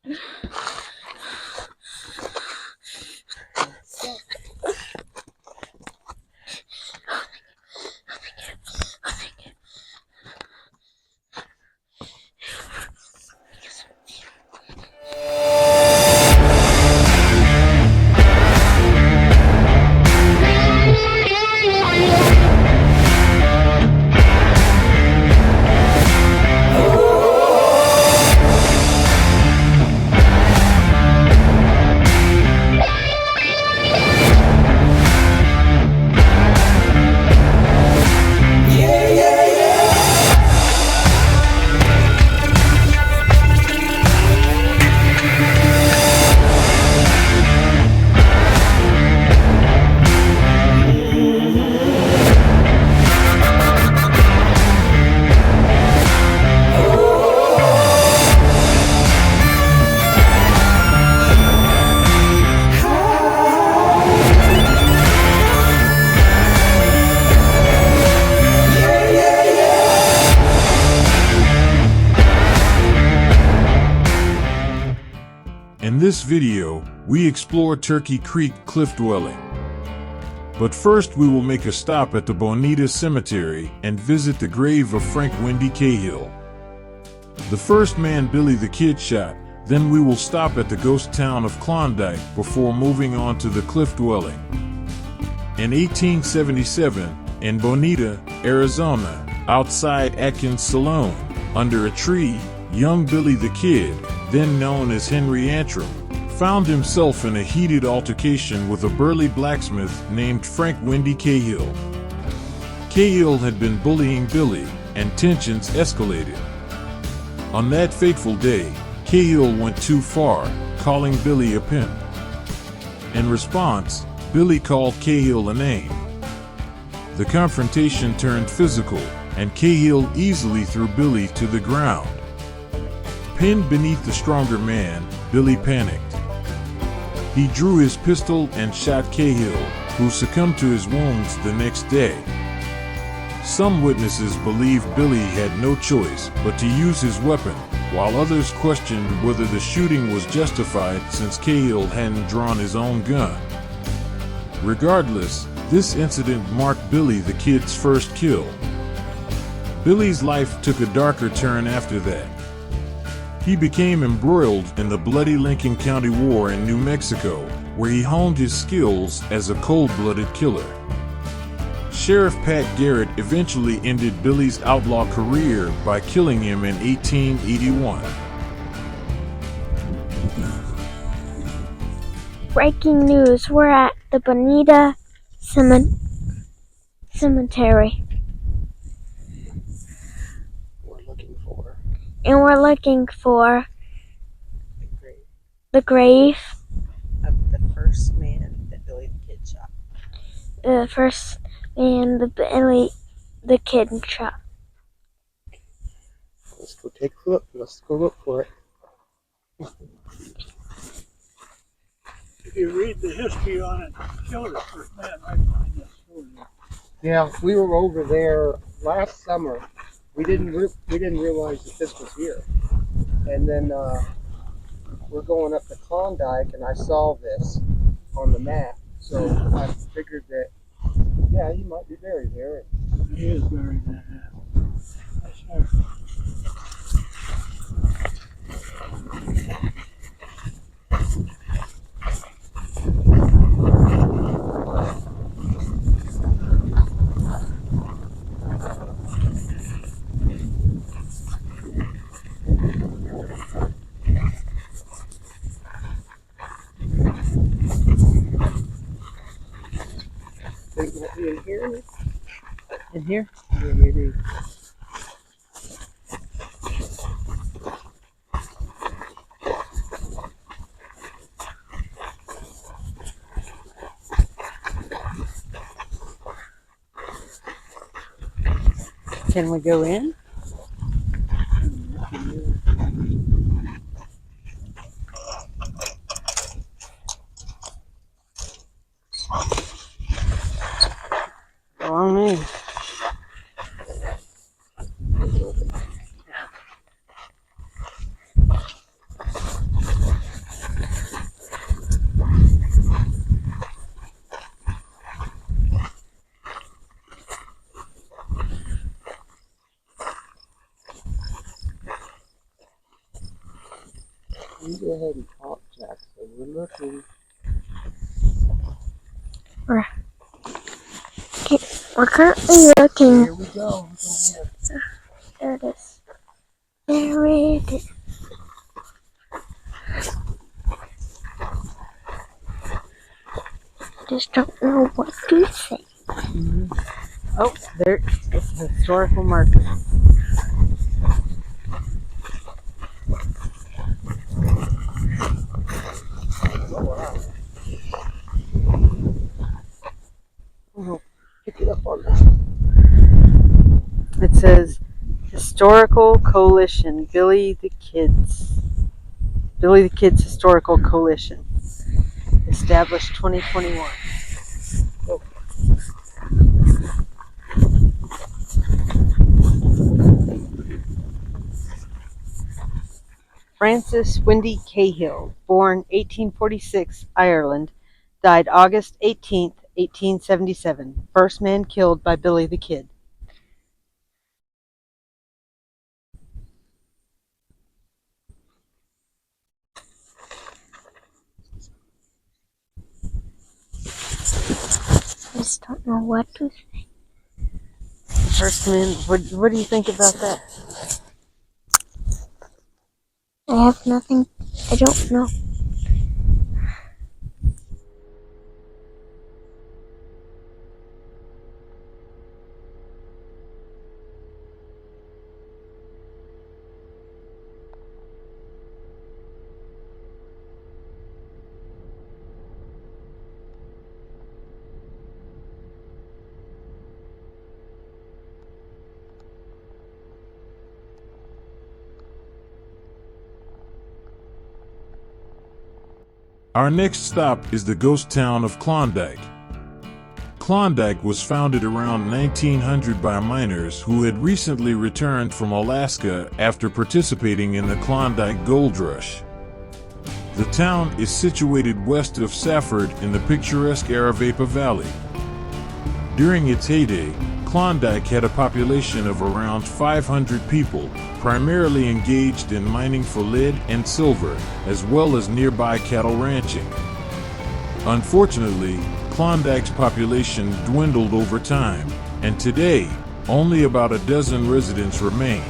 In this video, we explore Turkey Creek cliff dwelling. But first we will make a stop at the Bonita Cemetery and visit the grave of Frank Windy Cahill, the first man Billy the Kid shot. Then we will stop at the ghost town of Klondyke before moving on to the cliff dwelling. In 1877, in Bonita, Arizona, outside Atkins Saloon, under a tree, young Billy the Kid, then known as Henry Antrim, found himself in a heated altercation with a burly blacksmith named Frank Windy Cahill. Cahill had been bullying Billy, and tensions escalated. On that fateful day, Cahill went too far, calling Billy a pimp. In response, Billy called Cahill a name. The confrontation turned physical, and Cahill easily threw Billy to the ground. Pinned beneath the stronger man, Billy panicked. He drew his pistol and shot Cahill, who succumbed to his wounds the next day. Some witnesses believe Billy had no choice but to use his weapon, while others questioned whether the shooting was justified since Cahill hadn't drawn his own gun. Regardless, this incident marked Billy the Kid's first kill. Billy's life took a darker turn after that. He became embroiled in the bloody Lincoln County War in New Mexico, where he honed his skills as a cold-blooded killer. Sheriff Pat Garrett eventually ended Billy's outlaw career by killing him in 1881. Breaking news, we're at the Bonita Cemetery. And we're looking for the grave of the first man that Billy the Kid shot. The first man that Billy the Kid shot. Let's go take a look. Let's go look for it. If you read the history on it, kill the first man right behind that story. Yeah, we were over there last summer. We didn't realize that this was here, and then we're going up to Klondike, and I saw this on the map, so I figured that he might be buried here. He is buried there. That's right. Think it might be in here? In here? Yeah, maybe. Can we go in? Go on in. You go ahead and talk, Jack. So we're looking. We're currently looking. Here we go. There it is. There it is. Just don't know what to say. Oh, there. It's a historical marker. Pick it up on that. It says Historical Coalition, Billy the Kid's Historical Coalition, established 2021. Francis Windy Cahill, born 1846, Ireland, died August 18, 1877. First man killed by Billy the Kid. Just don't know what to say. First man, what do you think about that? I have nothing. I don't know. Our next stop is the ghost town of Klondyke. Klondyke was founded around 1900 by miners who had recently returned from Alaska after participating in the Klondike Gold Rush. The town is situated west of Safford in the picturesque Arapaho Valley. During its heyday, Klondike had a population of around 500 people, primarily engaged in mining for lead and silver, as well as nearby cattle ranching. Unfortunately, Klondike's population dwindled over time, and today, only about a dozen residents remain.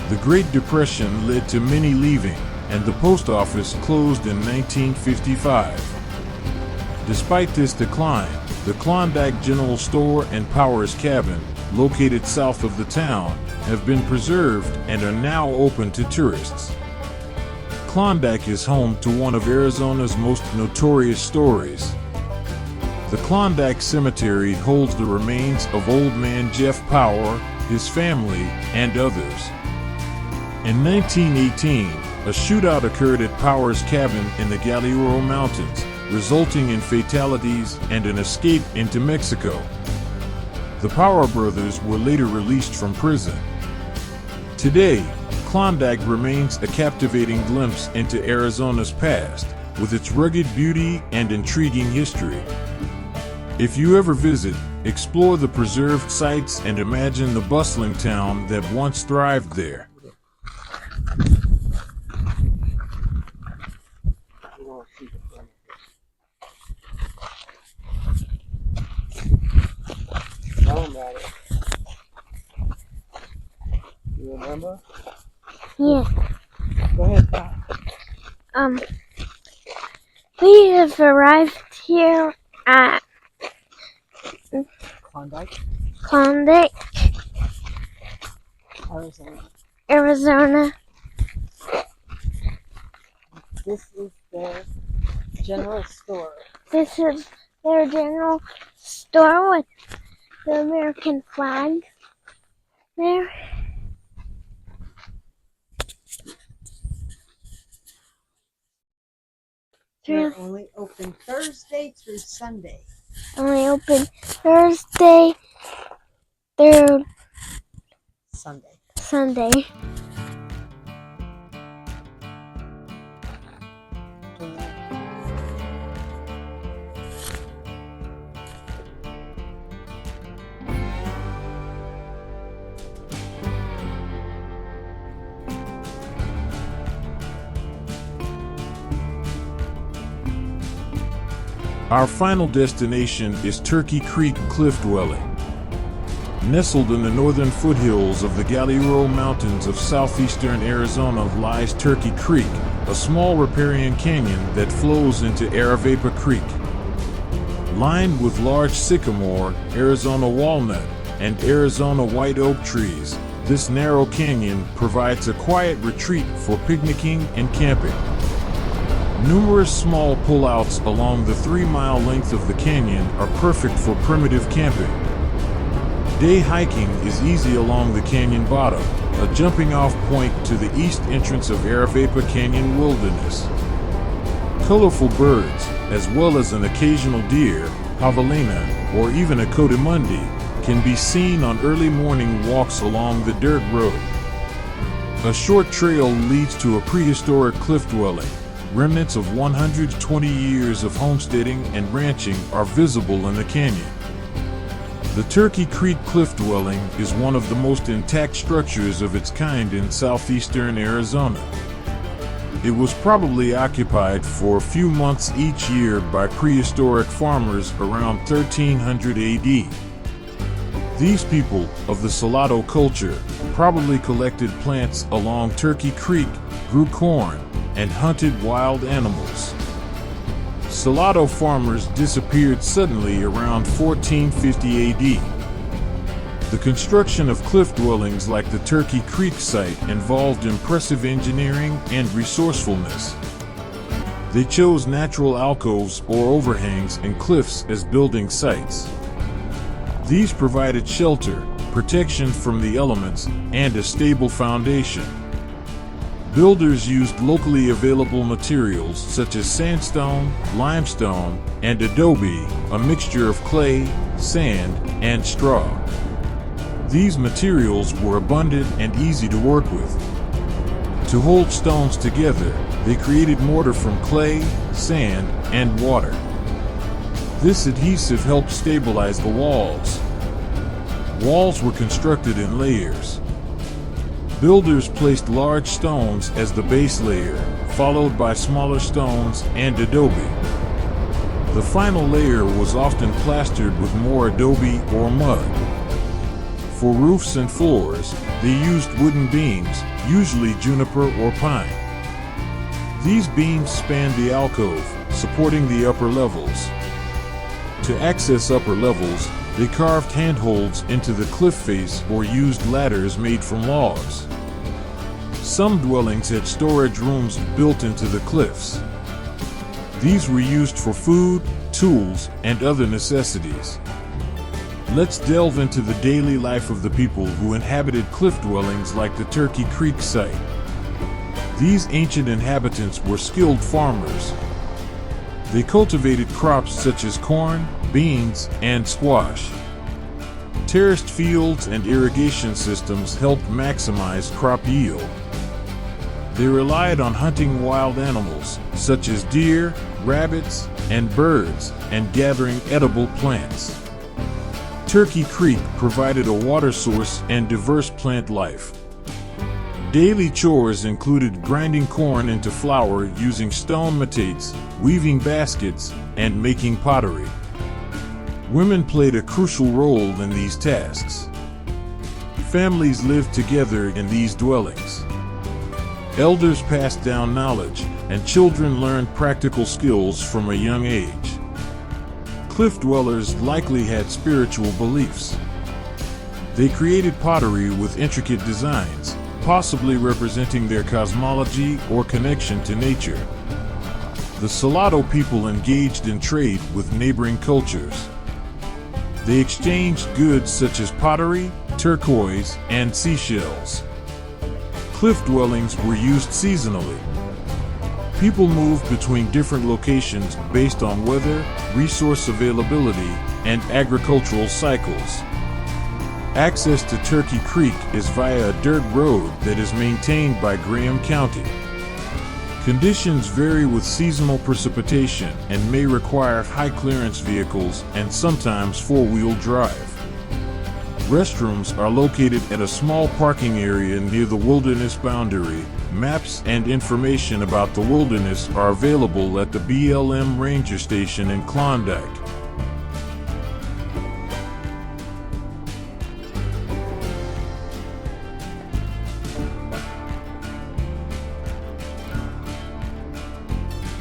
The Great Depression led to many leaving, and the post office closed in 1955. Despite this decline, the Klondike General Store and Powers Cabin, located south of the town, have been preserved and are now open to tourists. Klondike is home to one of Arizona's most notorious stories. The Klondike Cemetery holds the remains of Old Man Jeff Power, his family, and others. In 1918, a shootout occurred at Power's cabin in the Galileo Mountains, resulting in fatalities and an escape into Mexico. The Power brothers were later released from prison. Today, Klondike remains a captivating glimpse into Arizona's past, with its rugged beauty and intriguing history. If you ever visit, explore the preserved sites and imagine the bustling town that once thrived there. Tell them about it. You remember? Yeah. Go ahead, Pat. We have arrived here at Klondike, Klondike, Arizona. Arizona. This is their general store. This is their general store with the American flag there. They're only open Thursday through Sunday. Only open Thursday through Sunday. Our final destination is Turkey Creek Cliff Dwelling. Nestled in the northern foothills of the Galero Mountains of southeastern Arizona lies Turkey Creek, a small riparian canyon that flows into Arapaho Creek. Lined with large sycamore, Arizona walnut, and Arizona white oak trees, this narrow canyon provides a quiet retreat for picnicking and camping. Numerous small pullouts along the 3-mile length of the canyon are perfect for primitive camping. Day hiking is easy along the canyon bottom, a jumping-off point to the east entrance of Arapaho Canyon Wilderness. Colorful birds, as well as an occasional deer, javelina, or even a coatimundi, can be seen on early morning walks along the dirt road. A short trail leads to a prehistoric cliff dwelling. Remnants of 120 years of homesteading and ranching are visible in the canyon. The Turkey Creek Cliff Dwelling is one of the most intact structures of its kind in southeastern Arizona. It was probably occupied for a few months each year by prehistoric farmers around 1300 AD. These people, of the Salado culture, probably collected plants along Turkey Creek, grew corn, and hunted wild animals. Salado farmers disappeared suddenly around 1450 AD. The construction of cliff dwellings like the Turkey Creek site involved impressive engineering and resourcefulness. They chose natural alcoves or overhangs in cliffs as building sites. These provided shelter, protection from the elements, and a stable foundation. Builders used locally available materials such as sandstone, limestone, and adobe, a mixture of clay, sand, and straw. These materials were abundant and easy to work with. To hold stones together, they created mortar from clay, sand, and water. This adhesive helped stabilize the walls. Walls were constructed in layers. Builders placed large stones as the base layer, followed by smaller stones and adobe. The final layer was often plastered with more adobe or mud. For roofs and floors, they used wooden beams, usually juniper or pine. These beams spanned the alcove, supporting the upper levels. To access upper levels, they carved handholds into the cliff face or used ladders made from logs. Some dwellings had storage rooms built into the cliffs. These were used for food, tools, and other necessities. Let's delve into the daily life of the people who inhabited cliff dwellings like the Turkey Creek site. These ancient inhabitants were skilled farmers. They cultivated crops such as corn, beans, and squash. Terraced fields and irrigation systems helped maximize crop yield. They relied on hunting wild animals, such as deer, rabbits, and birds, and gathering edible plants. Turkey Creek provided a water source and diverse plant life. Daily chores included grinding corn into flour using stone metates, weaving baskets, and making pottery. Women played a crucial role in these tasks. Families lived together in these dwellings. Elders passed down knowledge, and children learned practical skills from a young age. Cliff dwellers likely had spiritual beliefs. They created pottery with intricate designs, possibly representing their cosmology or connection to nature. The Salado people engaged in trade with neighboring cultures. They exchanged goods such as pottery, turquoise, and seashells. Cliff dwellings were used seasonally. People moved between different locations based on weather, resource availability, and agricultural cycles. Access to Turkey Creek is via a dirt road that is maintained by Graham County. Conditions vary with seasonal precipitation and may require high-clearance vehicles and sometimes four-wheel drive. Restrooms are located at a small parking area near the wilderness boundary. Maps and information about the wilderness are available at the BLM Ranger Station in Klondike.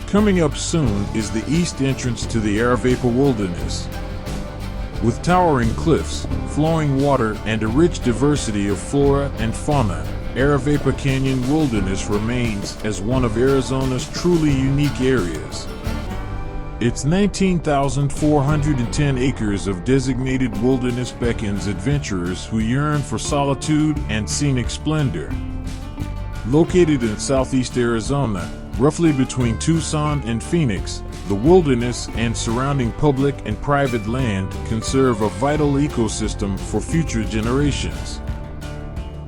Coming up soon is the east entrance to the Arapaho Wilderness. With towering cliffs, flowing water, and a rich diversity of flora and fauna, Arapaho Canyon Wilderness remains as one of Arizona's truly unique areas. Its 19,410 acres of designated wilderness beckons adventurers who yearn for solitude and scenic splendor. Located in southeast Arizona, roughly between Tucson and Phoenix, the wilderness and surrounding public and private land can serve a vital ecosystem for future generations.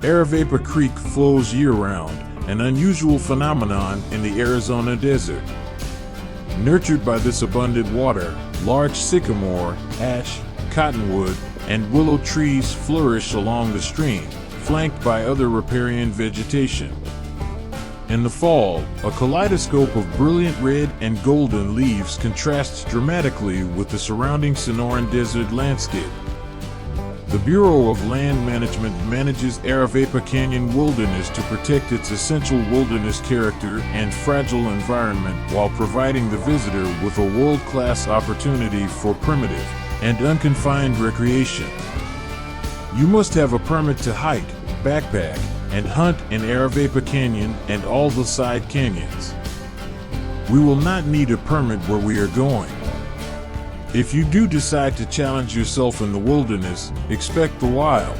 Arapaho Creek flows year-round, an unusual phenomenon in the Arizona desert. Nurtured by this abundant water, large sycamore, ash, cottonwood, and willow trees flourish along the stream, flanked by other riparian vegetation. In the fall, a kaleidoscope of brilliant red and golden leaves contrasts dramatically with the surrounding Sonoran desert landscape. The Bureau of Land Management manages Arapaho Canyon Wilderness to protect its essential wilderness character and fragile environment while providing the visitor with a world-class opportunity for primitive and unconfined recreation. You must have a permit to hike, backpack, and hunt in Arapaho Canyon and all the side canyons. We will not need a permit where we are going. If you do decide to challenge yourself in the wilderness, expect the wild.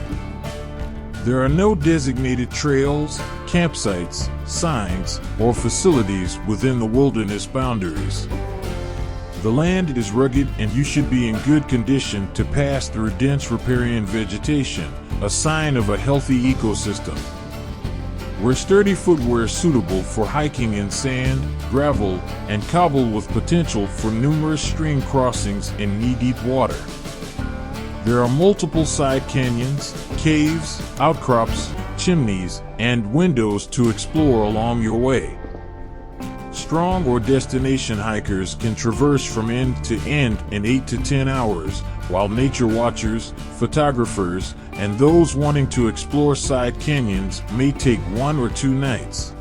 There are no designated trails, campsites, signs, or facilities within the wilderness boundaries. The land is rugged and you should be in good condition to pass through dense riparian vegetation, a sign of a healthy ecosystem. Wear sturdy footwear suitable for hiking in sand, gravel, and cobble with potential for numerous stream crossings in knee-deep water. There are multiple side canyons, caves, outcrops, chimneys, and windows to explore along your way. Strong or destination hikers can traverse from end to end in 8 to 10 hours, while nature watchers, photographers, and those wanting to explore side canyons may take 1 or 2 nights.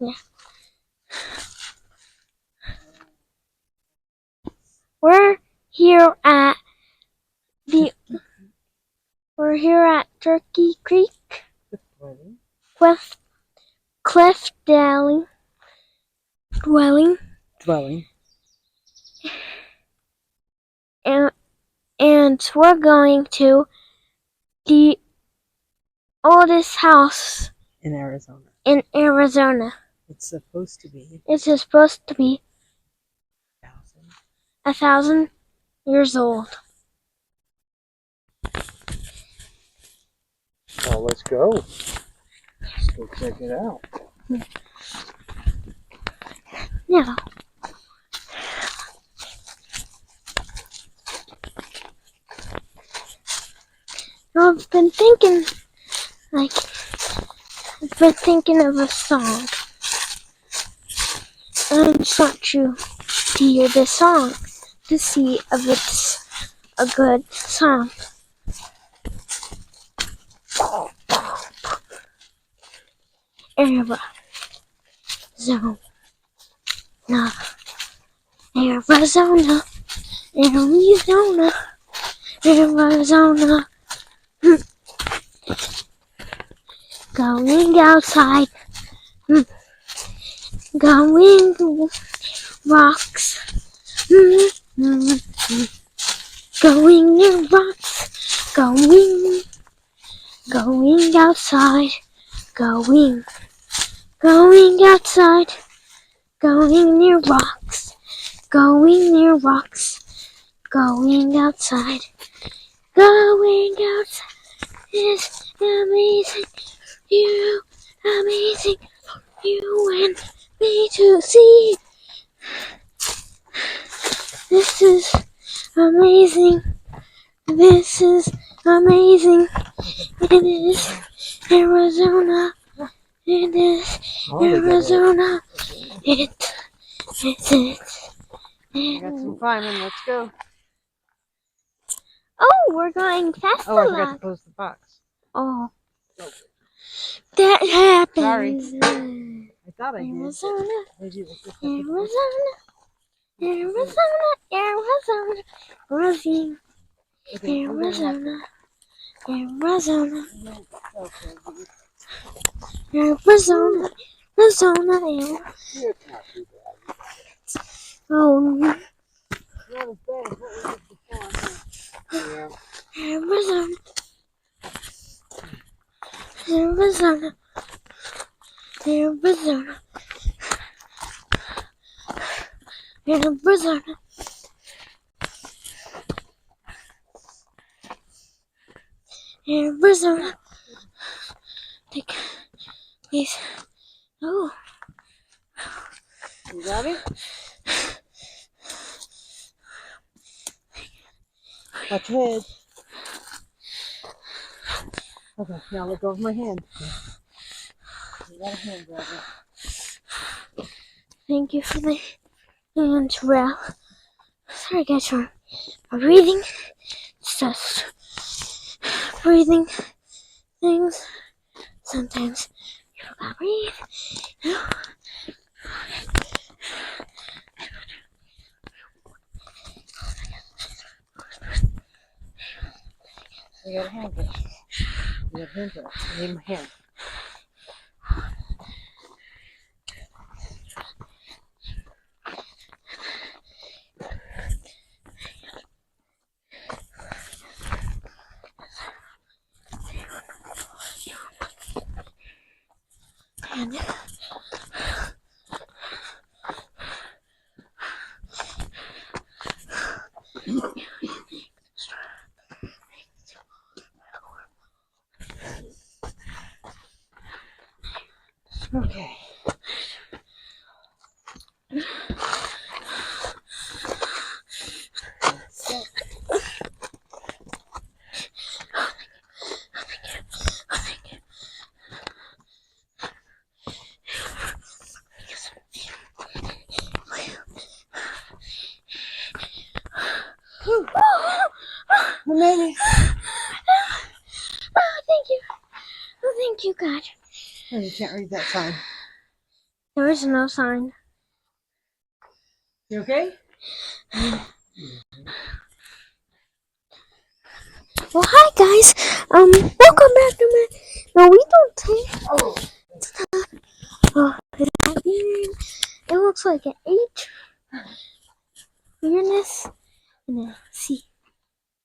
Yeah. We're here at Turkey Creek, Cliff Dwelling, and we're going to the oldest house In Arizona. in Arizona. It's supposed to be It's supposed to be 1,000 years old. Well, let's go. Let's go check it out. Yeah. I've been thinking of a song. I just want you to hear this song to see if it's a good song. Arizona, Arizona, Arizona, Arizona. Going outside, going to rocks, going near rocks, going outside, going outside, going near rocks, going near rocks, going outside, going outside is amazing, you, amazing, you and me to see. This is amazing. This is amazing. It is Arizona. It is Arizona. It's We got some climbing. Let's go. Oh, we're going fast. Oh, I forgot to close the box. Oh, that happens. I thought I did. Arizona, Maybe it was just Arizona, Arizona, Arizona, Arizona, Arizona, Arizona, Arizona, Arizona, It's not too bad. oh, not as bad as what we did before. Yeah. Arizona, Arizona, Arizona, Arizona, Arizona. Take these. Oh, You got it? Watch your head. Okay, now let go of my hand. You got a hand grabber. thank you for the hand rail. Sorry guys for my breathing. It's just breathing things. Sometimes you forgot to breathe. You got a hand grabber. You got a hand grabber. I need my hand. And Okay. We made it. oh, thank you. Oh, thank you, God. Oh, you can't read that sign. There is no sign. You okay? Well, hi guys. Welcome back to my. No, we don't take. Oh, it looks like an H. Weirdness and a C.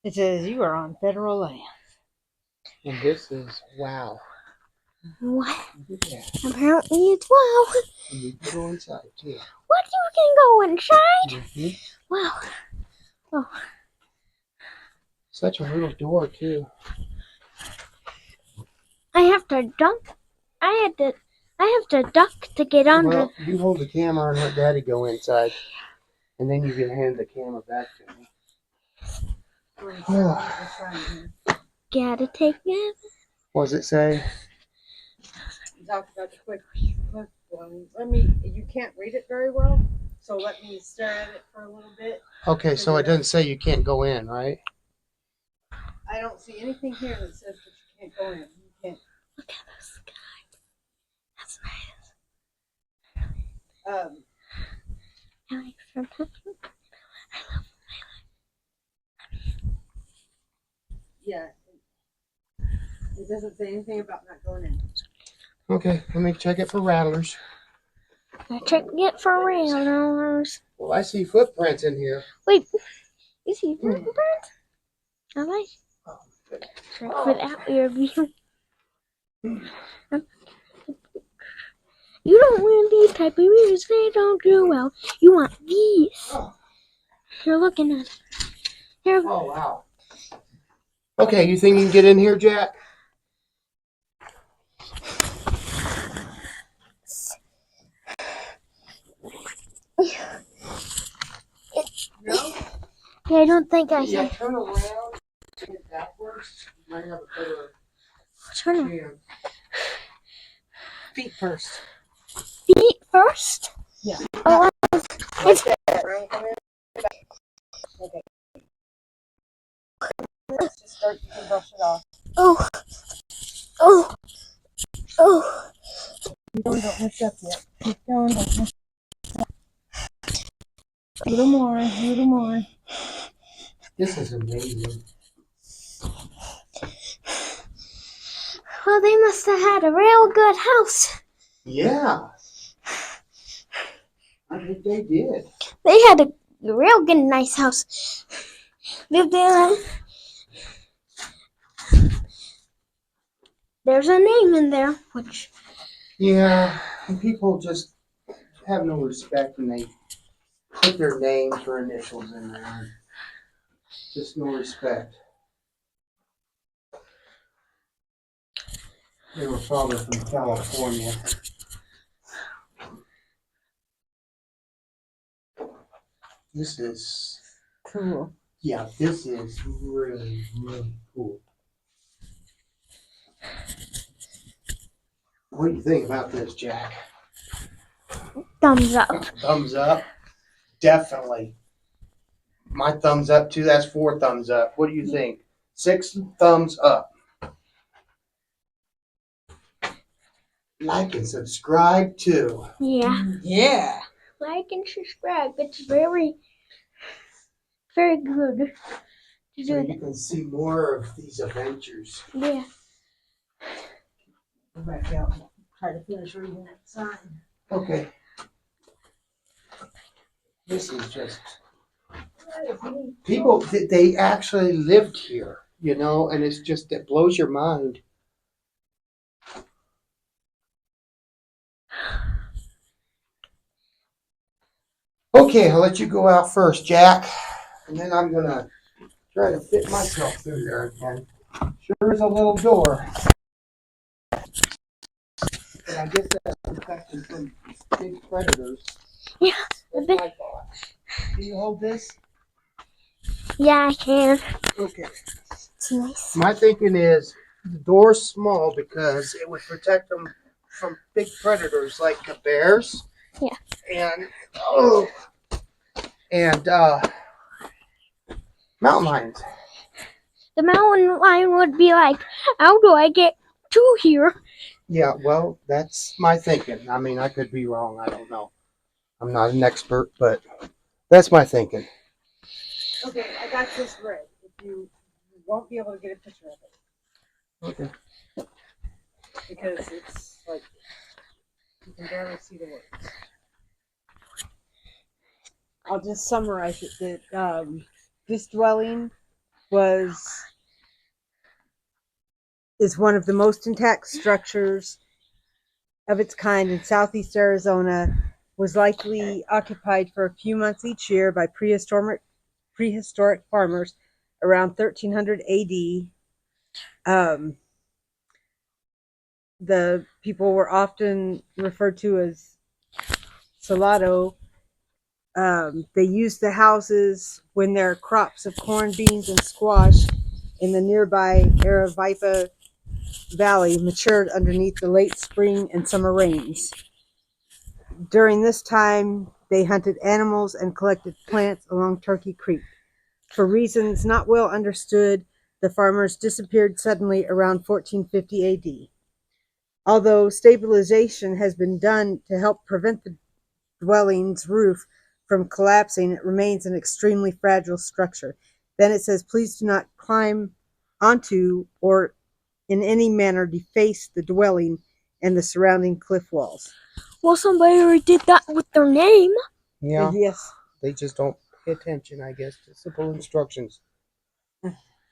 It says you are on federal land. And this is wow. What? Yeah. Apparently it's wow. And you can go inside too. What? You can go inside? Mm-hmm. Wow. Oh, Such a little door too. I have to duck. I have to duck to get under. Well, you hold the camera and let Daddy go inside, and then you can hand the camera back to me. Gotta take it. What does it say? Talk about the quick one. You can't read it very well, so let me stare at it for a little bit. Okay, so it doesn't say you can't go in, right? I don't see anything here that says that you can't go in. You can't. Look at the sky. That's Yeah. It doesn't say anything about not going in. Okay, let me check it for rattlers. I check it for rattlers. Well, I see footprints in here. Wait, you see footprints? I like check for that rear view. You don't want these type of mirrors, they don't do well. You want these. You're looking at it. Here. Oh, wow. Okay, you think you can get in here, Jack? No? Yeah, I don't think I Yeah, can. turn around. Turn it backwards. You might have a better Turn around. chance. Feet first. Feet first? Yeah. Oh, it's Okay. Let's just start. You can brush it off. oh, oh, oh. Keep going, don't mess up yet. Keep going, don't mess up. A little more, a little more. This is amazing. Well, they must have had a real good house. Yeah. I think they did. They had a real good, nice house. Lived there. There's a name in there, which Yeah, and people just have no respect and they put their names or initials in there. Just no respect. They were probably from California. This is, Cool. yeah, this is really, really cool. What do you think about this, Jack? thumbs up. Thumbs up? Definitely. My thumbs up too. That's 4 thumbs up. What do you think? 6 thumbs up. Like and subscribe too. Yeah. Yeah. Like and subscribe. It's very, very good to So do you that. can see more of these adventures. Yeah. Go back out and try to finish reading that sign. Okay. This is just people. They actually lived here, you know, and it's just it blows your mind. Okay, I'll let you go out first, Jack, and then I'm gonna try to fit myself through there again. Sure is a little door, but I guess that's protection from big predators. Yeah. That's my thought. Can you hold this? Yeah, I can. Okay. It's nice. My thinking is the door's small because it would protect them from big predators like the bears. Yeah. And mountain lions. The mountain lion would be like, how do I get to here? Yeah, well, that's my thinking. I mean, I could be wrong. I don't know. I'm not an expert, but that's my thinking. Okay, I got this read. If you won't be able to get a picture of it. Okay. Because it's like you can barely see the words. I'll just summarize it that this dwelling is one of the most intact structures of its kind in southeast Arizona, was likely occupied for a few months each year by prehistoric farmers around 1300 AD. The people were often referred to as salado. They used the houses when their crops of corn, beans, and squash in the nearby Arapaho Valley matured underneath the late spring and summer rains. During this time, they hunted animals and collected plants along Turkey Creek. For reasons not well understood, the farmers disappeared suddenly around 1450 AD. Although stabilization has been done to help prevent the dwelling's roof from collapsing, it remains an extremely fragile structure. Then it says, please do not climb onto or in any manner deface the dwelling and the surrounding cliff walls. Well, somebody already did that with their name. Yeah, Yes. they just don't pay attention, I guess, to simple instructions.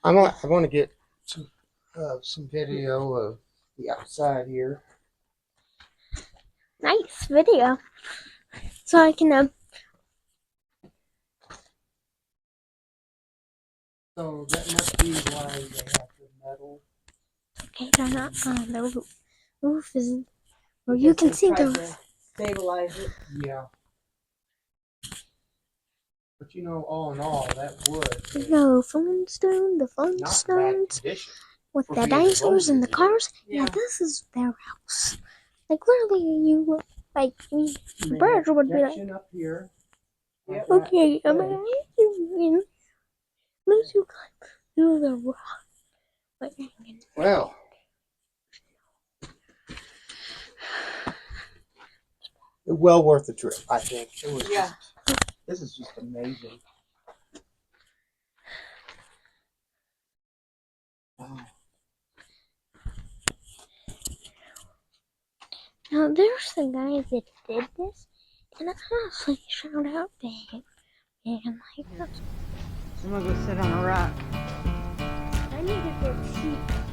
I want to get some video of the outside here. Nice video. So I can So that must be why they have the metal. okay, they're not on the roof. Roof is where you can see the roof. Stabilize it. Yeah. But you know, all in all, that wood is The Flintstone, the not bad Flintstones condition. with For the being as old dinosaurs and as the it cars. is. Yeah, this is their house. Like literally, birds would be like, Protection up here. Yep. okay, That unless you climb through the rock. But well, well worth the trip, I think. It was Yeah. this is just amazing. Wow. now there's the guy that did this, and I honestly shout out to him. And like, I'm gonna go sit on a rock. I need to go see.